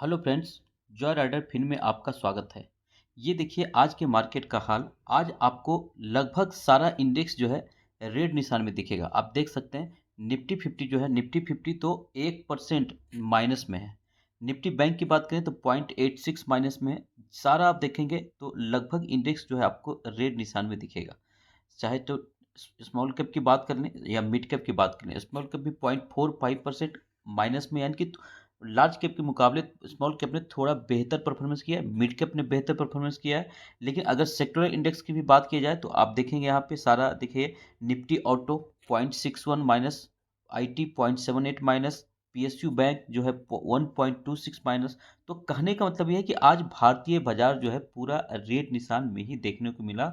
Hello friends. Joy Rider Fin में आपका स्वागत है। ये देखिए आज के मार्केट का हाल। आज आपको लगभग सारा इंडेक्स जो है रेड निशान में दिखेगा। आप देख सकते हैं निफ्टी 50 जो है, निफ्टी 50 तो 1% माइनस में है। निफ्टी बैंक की बात करें तो 0.86 माइनस में है। सारा आप देखेंगे तो लगभग इंडेक्स जो है आपको रेड निशान में दिखेगा। चाहे तो स्मॉल कैप की बात कर लें या मिड कैप की बात करें, स्मॉल कैप भी 0.45% माइनस में, यानी कि लार्ज कैप के मुकाबले स्मॉल कैप ने थोड़ा बेहतर परफॉर्मेंस किया है, मिड कैप ने बेहतर परफॉर्मेंस किया है। लेकिन अगर सेक्टोरल इंडेक्स की भी बात की जाए तो आप देखेंगे यहाँ पे सारा देखिए, Nifty auto 0.61 minus, IT 0.78 minus, PSU bank जो है 1.26 माइनस। तो कहने का मतलब ये है कि आज भारतीय बाजार जो है पूरा रेड निशान में ही देखने को मिला।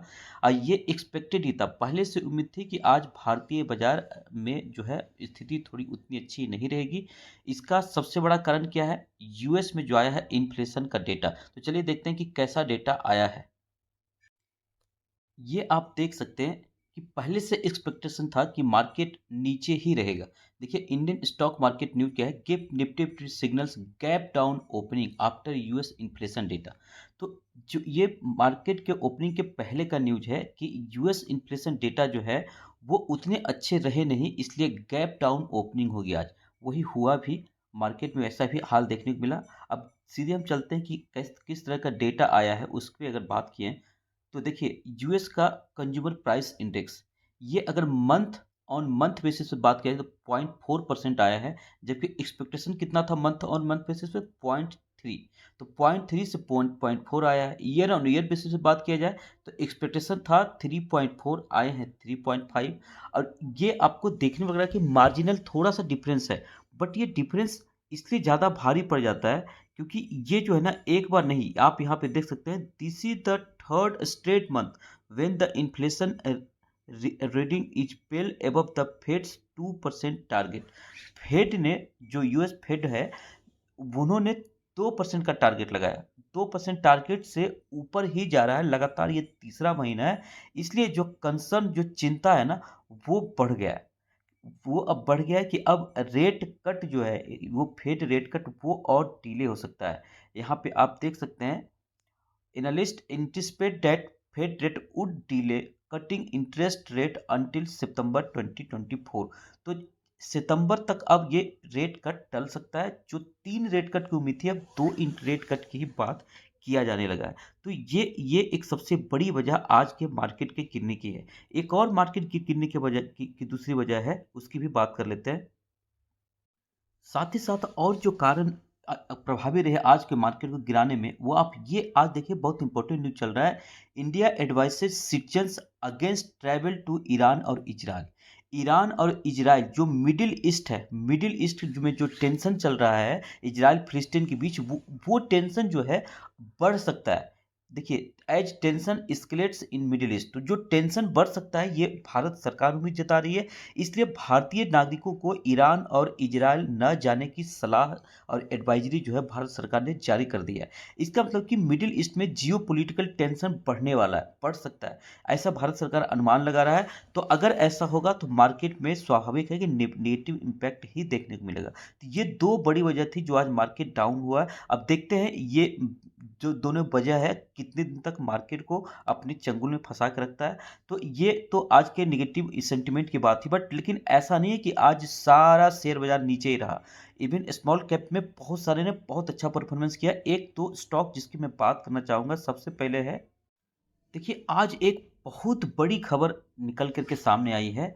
ये एक्सपेक्टेड ही था, पहले से उम्मीद थी कि आज भारतीय बाजार में जो है स्थिति थोड़ी उतनी अच्छी नहीं रहेगी। इसका सबसे बड़ा कारण क्या है? यूएस में जो आया है इन्फ्लेशन का डेटा। तो चलिए देखते हैं कि कैसा डेटा आया है। ये आप देख सकते हैं कि पहले से एक्सपेक्टेशन था कि मार्केट नीचे ही रहेगा। देखिए इंडियन स्टॉक मार्केट न्यूज़ क्या है, give Nifty signals gap down opening after US inflation data. तो जो ये मार्केट के ओपनिंग के पहले का न्यूज़ है कि यूएस इन्फ्लेशन डेटा जो है वो उतने अच्छे रहे नहीं, इसलिए गैप डाउन ओपनिंग होगी आज। वही हुआ भी, मार्केट में ऐसा भी हाल देखने को मिला। अब सीधे हम चलते हैं कि किस तरह का डेटा आया है, उस पर अगर बात किए तो देखिए यूएस का कंज्यूमर प्राइस इंडेक्स, ये अगर मंथ ऑन मंथ बेसिस पे बात करें तो 0.4% आया है। जबकि एक्सपेक्टेशन कितना था मंथ ऑन मंथ बेसिस पे? 0.3। तो 0.3 से 0.4 आया है। ईयर ऑन ईयर बेसिस पे बात किया जाए तो एक्सपेक्टेशन था 3.4, आए हैं 3.5। और ये आपको देखने में लग रहा है कि मार्जिनल थोड़ा सा डिफरेंस है, बट ये डिफरेंस इसलिए ज़्यादा भारी पड़ जाता है क्योंकि ये जो है ना एक बार नहीं, आप यहाँ पे देख सकते हैं this is the third straight month when the inflation reading is well above the Fed's 2% target. Fed ने, जो यूएस फेड है, उन्होंने 2% का टारगेट लगाया। 2% टारगेट से ऊपर ही जा रहा है लगातार, ये तीसरा महीना है। इसलिए जो कंसर्न, जो चिंता है ना, वो बढ़ गया है। वो अब बढ़ गया है कि अब रेट कट जो है, वो फेड रेट कट वो और डिले हो सकता है। यहाँ पे आप देख सकते हैं, analyst anticipate that Fed rate would delay cutting interest rate until September 2024। तो सितंबर तक अब ये रेट कट टल सकता है। जो 3 रेट कट की उम्मीद थी, अब 2 रेट कट की ही बात किया जाने लगा है। तो ये एक सबसे बड़ी वजह आज के मार्केट के गिरने की है। एक और मार्केट की गिरने की वजह की दूसरी वजह है, उसकी भी बात कर लेते हैं। साथ ही साथ और जो कारण प्रभावी रहे आज के मार्केट को गिराने में, वो आप ये आज देखिए, बहुत इंपॉर्टेंट न्यूज चल रहा है। India advises citizens against travel to Iran और इजराइल। ईरान और इजराइल जो मिडिल ईस्ट है, मिडिल ईस्ट में जो टेंशन चल रहा है इजराइल फिलिस्तीन के बीच, वो टेंशन जो है बढ़ सकता है। देखिए as tension escalates in middle east, तो जो टेंशन बढ़ सकता है ये भारत सरकार भी जता रही है। इसलिए भारतीय नागरिकों को ईरान और इजराइल न जाने की सलाह और एडवाइजरी जो है भारत सरकार ने जारी कर दी है। इसका मतलब कि मिडिल ईस्ट में जियो पॉलिटिकल टेंशन बढ़ने वाला है, बढ़ सकता है, ऐसा भारत सरकार अनुमान लगा रहा है। तो अगर ऐसा होगा तो मार्केट में स्वाभाविक है कि नेगेटिव इम्पैक्ट ही देखने को मिलेगा। तो ये दो बड़ी वजह थी जो आज मार्केट डाउन हुआ है। अब देखते हैं ये जो दोनों वजह है कितने दिन तक मार्केट को अपने चंगुल में फंसा के रखता है। तो ये तो आज के निगेटिव सेंटिमेंट की बात थी, बट लेकिन ऐसा नहीं है कि आज सारा शेयर बाजार नीचे ही रहा। इवन स्मॉल कैप में बहुत सारे ने बहुत अच्छा परफॉर्मेंस किया। एक तो स्टॉक जिसकी मैं बात करना चाहूँगा सबसे पहले है, देखिए आज एक बहुत बड़ी खबर निकल करके सामने आई है।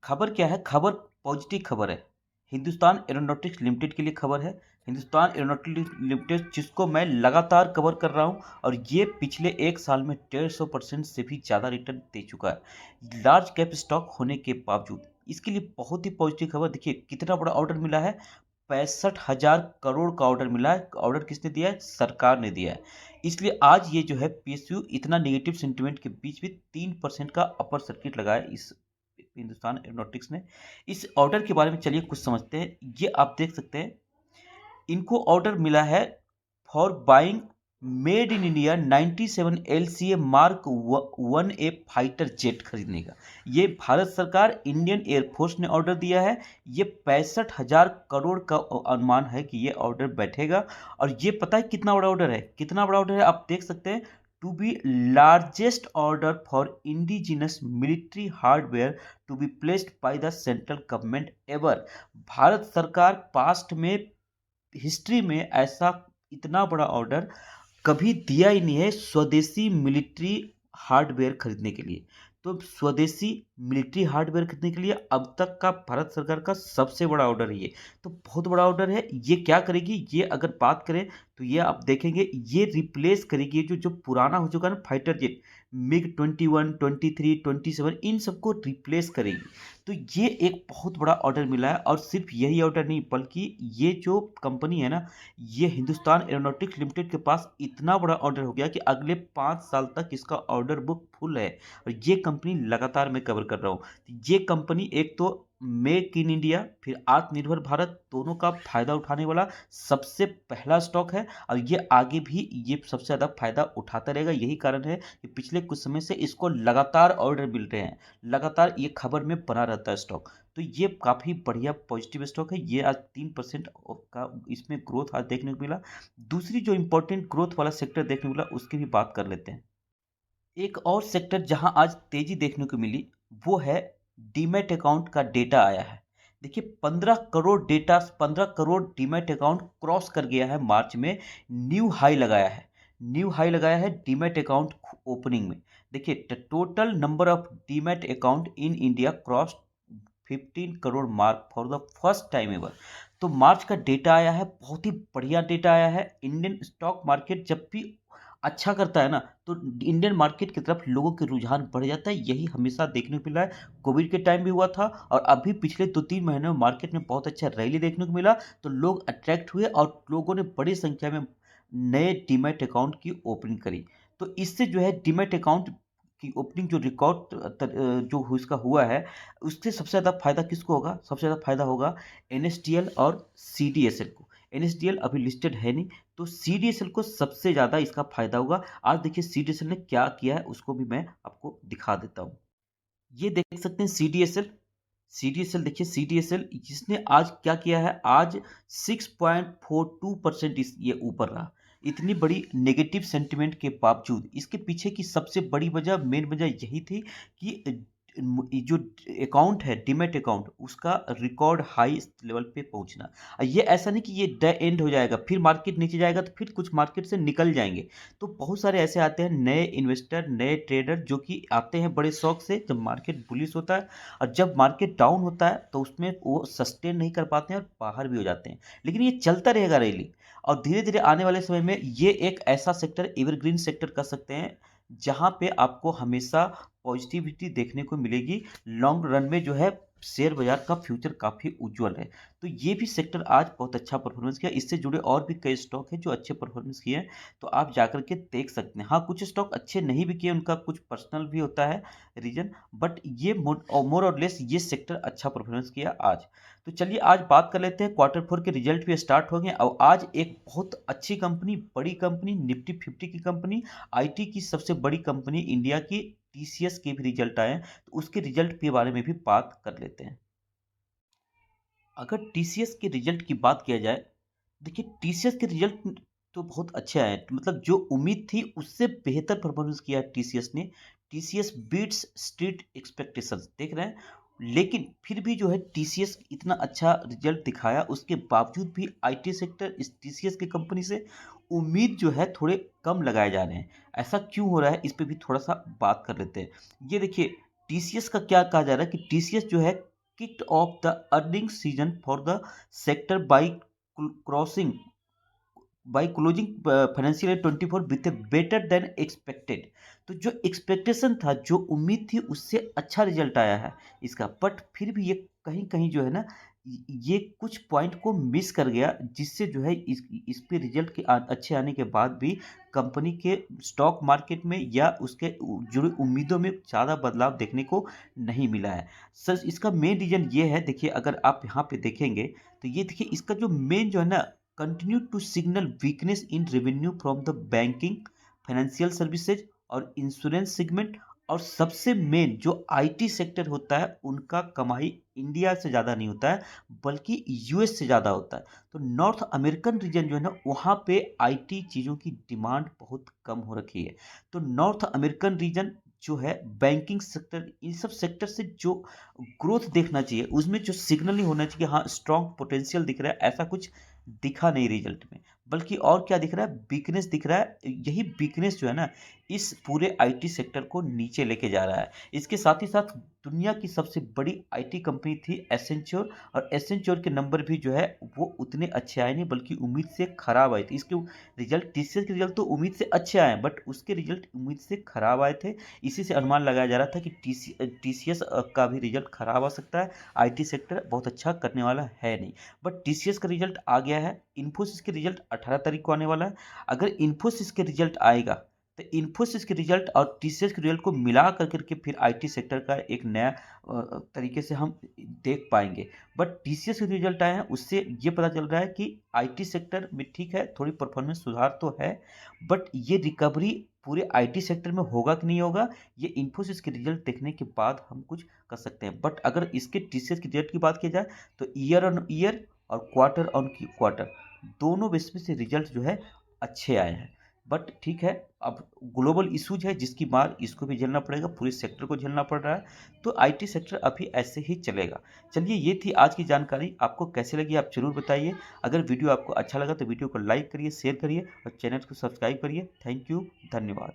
खबर क्या है? खबर पॉजिटिव खबर है। हिंदुस्तान एरोनॉटिक्स लिमिटेड के लिए खबर है। हिंदुस्तान एरोनॉटिक्स लिमिटेड जिसको मैं लगातार कवर कर रहा हूं, और ये पिछले एक साल में 150% से भी ज़्यादा रिटर्न दे चुका है लार्ज कैप स्टॉक होने के बावजूद। इसके लिए बहुत ही पॉजिटिव खबर। देखिए कितना बड़ा ऑर्डर मिला है, 65,000 करोड़ का ऑर्डर मिला है। ऑर्डर किसने दिया है? सरकार ने दिया है। इसलिए आज ये जो है पीएसयू इतना नेगेटिव सेंटिमेंट के बीच भी 3% का अपर सर्किट लगाया इस हिंदुस्तान एरोनॉटिक्स ने। इस ऑर्डर के बारे में चलिए कुछ समझते हैं। ये आप देख सकते हैं, इनको ऑर्डर मिला है for buying made in India 97 LCA mark 1A fighter jet खरीदने का। ये भारत सरकार इंडियन एयरफोर्स ने ऑर्डर दिया है। ये 65,000 करोड़ का अनुमान है कि ये ऑर्डर बैठेगा। और ये पता है कितना बड़ा ऑर्डर है, कितना बड़ा ऑर्डर है आप देख सकते हैं। To be largest order for indigenous military hardware to be placed by the central government ever. Bharat सरकार पास्ट में, हिस्ट्री में ऐसा इतना बड़ा ऑर्डर कभी दिया ही नहीं है स्वदेशी मिलिट्री हार्डवेयर खरीदने के लिए। तो स्वदेशी मिलिट्री हार्डवेयर खरीदने के लिए अब तक का भारत सरकार का सबसे बड़ा ऑर्डर है ये। तो बहुत बड़ा ऑर्डर है। ये क्या करेगी, ये अगर बात करें तो ये आप देखेंगे ये रिप्लेस करेगी जो जो पुराना हो चुका है ना फाइटर जेट, MiG-21, 23, 27, इन सबको रिप्लेस करेगी। तो ये एक बहुत बड़ा ऑर्डर मिला है। और सिर्फ यही ऑर्डर नहीं, बल्कि ये जो कंपनी है ना, ये हिंदुस्तान एरोनॉटिक्स लिमिटेड के पास इतना बड़ा ऑर्डर हो गया कि अगले 5 साल तक इसका ऑर्डर बुक फुल है। और ये कंपनी लगातार मैं कवर कर रहा हूँ। ये कंपनी एक तो मेक इन इंडिया फिर आत्मनिर्भर भारत दोनों का फायदा उठाने वाला सबसे पहला स्टॉक है। और ये आगे भी ये सबसे ज़्यादा फायदा उठाता रहेगा। यही कारण है कि पिछले कुछ समय से इसको लगातार ऑर्डर मिल रहे हैं, लगातार ये खबर में बना रहता है स्टॉक। तो ये काफ़ी बढ़िया पॉजिटिव स्टॉक है। ये आज 3% का इसमें ग्रोथ आज देखने को मिला। दूसरी जो इंपॉर्टेंट ग्रोथ वाला सेक्टर देखने को मिला उसकी भी बात कर लेते हैं। एक और सेक्टर जहां आज तेजी देखने को मिली वो है डीमैट अकाउंट का डेटा आया है। देखिए 15 करोड़ डीमैट अकाउंट क्रॉस कर गया है मार्च में। न्यू हाई लगाया है, न्यू हाई लगाया है डीमैट अकाउंट ओपनिंग में। देखिए total number of demat account in India cross 15 crore mark for the first time ever. तो मार्च का डेटा आया है, बहुत ही बढ़िया डेटा आया है। इंडियन स्टॉक मार्केट जब भी अच्छा करता है ना तो इंडियन मार्केट की तरफ लोगों के रुझान बढ़ जाता है। यही हमेशा देखने को मिला है, कोविड के टाइम भी हुआ था और अभी पिछले 2-3 महीने में मार्केट में बहुत अच्छा रैली देखने को मिला। तो लोग अट्रैक्ट हुए और लोगों ने बड़ी संख्या में नए डीमैट अकाउंट की ओपनिंग करी। तो इससे जो है डीमैट अकाउंट की ओपनिंग जो रिकॉर्ड जो इसका हुआ है, उससे सबसे ज़्यादा फायदा किसको होगा, सबसे ज़्यादा फायदा होगा NSDL और CDSL को। NSDL अभी लिस्टेड है नहीं, तो CDSL को सबसे ज़्यादा इसका फायदा होगा। आज देखिए CDSL ने क्या किया है उसको भी मैं आपको दिखा देता हूँ। ये देख सकते हैं CDSL। CDSL देखिए, CDSL जिसने आज क्या किया है, आज 6.42% इस ये ऊपर रहा। इतनी बड़ी नेगेटिव सेंटिमेंट के बावजूद इसके पीछे की सबसे बड़ी वजह, मेन वजह यही थी कि जो अकाउंट है डीमैट अकाउंट उसका रिकॉर्ड हाई लेवल पे पहुंचना। ये ऐसा नहीं कि ये डे एंड हो जाएगा फिर मार्केट नीचे जाएगा तो फिर कुछ मार्केट से निकल जाएंगे। तो बहुत सारे ऐसे आते हैं नए इन्वेस्टर, नए ट्रेडर जो कि आते हैं बड़े शौक से जब मार्केट बुलिश होता है, और जब मार्केट डाउन होता है तो उसमें वो सस्टेन नहीं कर पाते हैं और बाहर भी हो जाते हैं। लेकिन ये चलता रहेगा रैली, और धीरे धीरे आने वाले समय में ये एक ऐसा सेक्टर, एवरग्रीन सेक्टर कह सकते हैं, जहां पे आपको हमेशा पॉजिटिविटी देखने को मिलेगी। लॉन्ग रन में जो है शेयर बाजार का फ्यूचर काफ़ी उज्जवल है। तो ये भी सेक्टर आज बहुत अच्छा परफॉर्मेंस किया। इससे जुड़े और भी कई स्टॉक हैं जो अच्छे परफॉर्मेंस किए हैं, तो आप जाकर के देख सकते हैं। हाँ, कुछ स्टॉक अच्छे नहीं भी किए, उनका कुछ पर्सनल भी होता है रीजन, बट ये मोर और लेस ये सेक्टर अच्छा परफॉर्मेंस किया आज। तो चलिए आज बात कर लेते हैं, Q4 के रिजल्ट भी स्टार्ट हो गए और आज एक बहुत अच्छी कंपनी, बड़ी कंपनी, निफ्टी 50 की कंपनी, IT की सबसे बड़ी कंपनी इंडिया की TCS के भी रिजल्ट आए हैं। तो उसके रिजल्ट के बारे में भी बात कर लेते हैं। अगर TCS के रिजल्ट की बात किया जाए, देखिए TCS के रिजल्ट तो बहुत अच्छे आए हैं। मतलब जो उम्मीद थी उससे बेहतर परफॉर्मेंस किया है TCS ने। TCS बीट्स स्ट्रीट एक्सपेक्टेशंस, देख रहे हैं। लेकिन फिर भी जो है TCS इतना अच्छा रिजल्ट दिखाया, उसके बावजूद भी IT सेक्टर इस TCS की कंपनी से उम्मीद जो है थोड़े कम लगाए जा रहे हैं। ऐसा क्यों हो रहा है, इस पे भी थोड़ा सा बात कर लेते हैं। ये देखिए TCS का क्या कहा जा रहा है कि TCS जो है kicked off the earnings season for the sector by crossing by closing financial year 24 with a better than expected. तो जो एक्सपेक्टेशन था, जो उम्मीद थी, उससे अच्छा रिजल्ट आया है इसका। बट फिर भी ये कहीं कहीं जो है ना, ये कुछ पॉइंट को मिस कर गया, जिससे जो है इस पे रिजल्ट के अच्छे आने के बाद भी कंपनी के स्टॉक मार्केट में या उसके जुड़ी उम्मीदों में ज़्यादा बदलाव देखने को नहीं मिला है। सर इसका मेन रीज़न ये है, देखिए अगर आप यहाँ पे देखेंगे तो ये देखिए इसका जो मेन जो है ना continue to signal weakness in revenue from the banking, financial services और इंश्योरेंस सेगमेंट। और सबसे मेन जो आईटी सेक्टर होता है उनका कमाई इंडिया से ज़्यादा नहीं होता है, बल्कि यूएस से ज़्यादा होता है। तो नॉर्थ अमेरिकन रीजन जो है ना, वहाँ पे आईटी चीज़ों की डिमांड बहुत कम हो रखी है। तो नॉर्थ अमेरिकन रीजन जो है, बैंकिंग सेक्टर, इन सब सेक्टर से जो ग्रोथ देखना चाहिए, उसमें जो सिग्नल नहीं होना चाहिए कि हाँ स्ट्रॉन्ग पोटेंशियल दिख रहा है, ऐसा कुछ दिखा नहीं रिजल्ट में। बल्कि और क्या दिख रहा है, वीकनेस दिख रहा है। यही वीकनेस जो है ना, इस पूरे आईटी सेक्टर को नीचे लेके जा रहा है। इसके साथ ही साथ दुनिया की सबसे बड़ी आईटी कंपनी थी एसेंच्योर, और एसेंच्योर के नंबर भी जो है वो उतने अच्छे आए नहीं, बल्कि उम्मीद से खराब आए थे। इसके रिजल्ट, टीसीएस के रिजल्ट तो उम्मीद से अच्छे आए, बट उसके रिजल्ट उम्मीद से खराब आए थे। इसी से अनुमान लगाया जा रहा था कि टीसीएस का भी रिजल्ट खराब आ सकता है, आईटी सेक्टर बहुत अच्छा करने वाला है नहीं। बट टीसीएस का रिजल्ट आ गया है। इन्फोसिस के रिजल्ट 18 तारीख को आने वाला है। अगर इन्फोसिस के रिजल्ट आएगा तो इन्फोसिस के रिजल्ट और टीसीएस के रिजल्ट को मिला कर करके फिर आईटी सेक्टर का एक नया तरीके से हम देख पाएंगे। बट टीसीएस के रिजल्ट आए हैं, उससे ये पता चल रहा है कि आईटी सेक्टर में ठीक है, थोड़ी परफॉर्मेंस सुधार तो है, बट ये रिकवरी पूरे आईटी सेक्टर में होगा कि नहीं होगा, ये इन्फोसिस के रिजल्ट देखने के बाद हम कुछ कर सकते हैं। बट अगर इसके टीसीएस के रिजल्ट की बात की जाए तो ईयर ऑन ईयर और क्वार्टर ऑन क्वार्टर दोनों बेस पे से रिजल्ट जो है अच्छे आए हैं। बट ठीक है, अब ग्लोबल इशूज है जिसकी मार इसको भी झेलना पड़ेगा, पूरे सेक्टर को झेलना पड़ रहा है। तो आईटी सेक्टर अभी ऐसे ही चलेगा। चलिए, ये थी आज की जानकारी। आपको कैसे लगी आप जरूर बताइए। अगर वीडियो आपको अच्छा लगा तो वीडियो को लाइक करिए, शेयर करिए और चैनल को सब्सक्राइब करिए। थैंक यू, धन्यवाद।